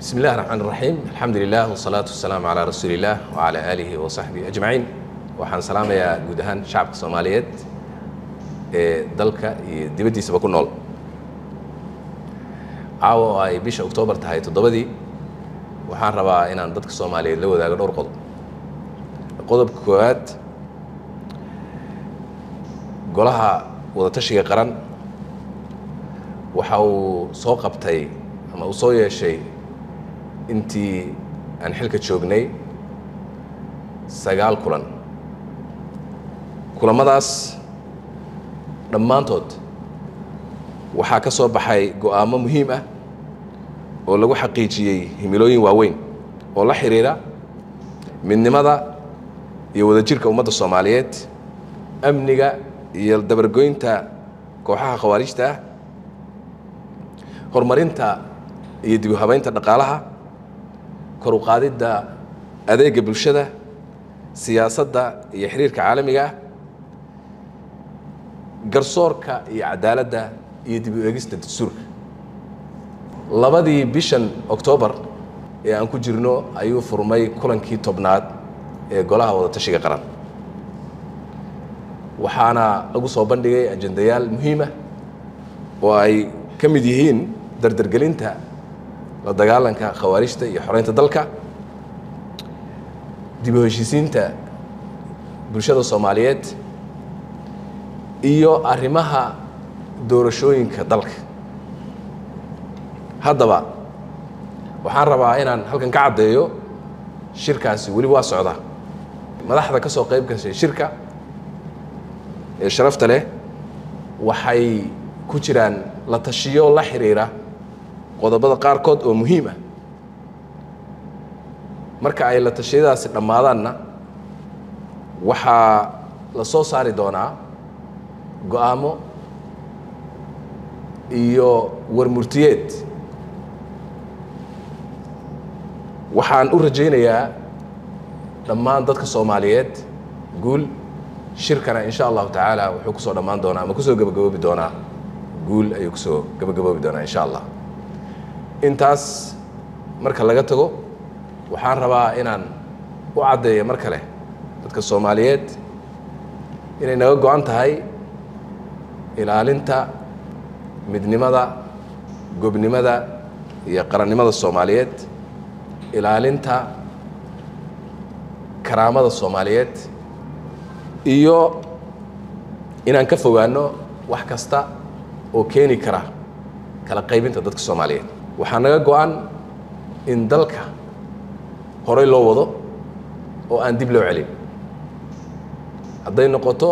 بسم الله الرحمن الرحيم. الحمد لله والصلاة والسلام على رسول الله وعلى آله وصحبه أجمعين. waxaan salaamayaa guud ahaan shacabka Soomaaliyeed ee dalka iyo dibadiisaba ku nool. caawa ay bisha Oktoobar tahay 7 waxaan rabaa inaan dadka Soomaaliyeed la wadaago dhowr qodob. qodobka koowaad, golaha wadatashiga qaran waxa uu soo qabtay ama uu soo yeeshay intii aan xilka joognay 9 kulan. kulamadaas dhammaantood waxaa ka soo baxay go'aamo muhiim ah oo lagu xaqiijiyay himilooyin waaweyn oo la xiriira midnimada iyo wadajirka ummadda Soomaaliyeed, amniga iyo dabargoynta kooxaha khawaarijta ah, horumarinta iyo dib u habeynta dhaqaalaha, kor u qaadidda adeegga bulshada, siyaasadda iyo xiriirka caalamiga ah, garsoorka iyo cadaaladda iyo dib u eegista dastuurka. labadii bishan Oktoobar ee aan ku jirno ayuu furmay kulankii 10aad ee golaha wadatashiga qaran. waxaana lagu soo bandhigay ajendayaal muhiim ah oo ay ka mid yihiin dardargelinta la dagaalanka khawaarijta iyo xoreynta dalka, dib u heshiisiinta bulshada Soomaaliyeed, iyo arrimaha doorashooyinka dalka. haddaba waxaan rabaa inaan halkan ka caddeeyo shirkaasi weli waa socdaa. madaxda ka soo qayb gashay shirka ee sharafta leh waxay ku jiraan la tashiyo la xiriira qodobada qaarkood oo muhiim ah. marka ay la tashiyadaasi dhammaadaanna waxaa la soo saari doonaa go'aamo iyo warmurtiyeed. waxaan u rajaynayaa dhammaan dadka Soomaaliyeed guul. shirkana insha Allah tacaala wuxuu ku soo dhammaan doonaa ama ku soo gabagaboobi doonaa guul ayuu ku soo gabagaboobi doonaa insha Allah. intaas marka laga tago waxaan rabaa inaan u caddeeyo mar kale dadka Soomaaliyeed inay naga go'an tahay ilaalinta midnimada, gobnimada iyo qarannimada Soomaaliyeed, ilaalinta karaamada Soomaaliyeed, iyo inaan ka fogaano wax kasta oo keeni kara kala qaybinta dadka Soomaaliyeed. waxaa naga go'an in dalka horey loo wado oo aan dib loo celin, hadday noqoto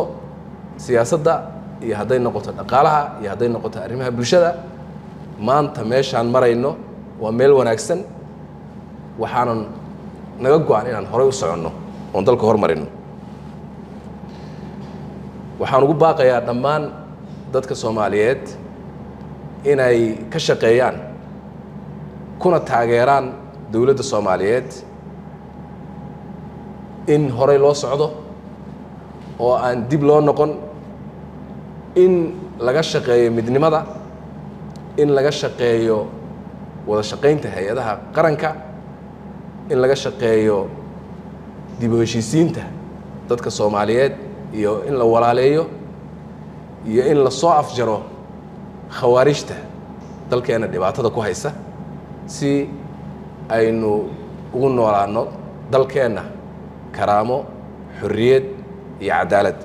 siyaasadda iyo hadday noqoto dhaqaalaha iyo hadday noqoto arrimaha bulshada. maanta meeshaan marayno waa meel wanaagsan. waxaanan naga go'an inaan horey u soconno oon dalka hormarino. waxaan ugu baaqayaa dhammaan dadka Soomaaliyeed inay ka shaqeeyaan kuna taageeraan dowladda Soomaaliyeed in horey loo socdo oo aan dib loo noqon, in laga shaqeeyo midnimada, in laga shaqeeyo wada shaqaynta hay'adaha qaranka, in laga shaqeeyo dib u heshiisiinta dadka Soomaaliyeed, iyo in la walaaleeyo, iyo in la soo afjaro khawaarijta dalkeena dhibaatada ku haysa, si aynu ugu noolaano dalkeena karaamo, xurriyad iyo cadaalad.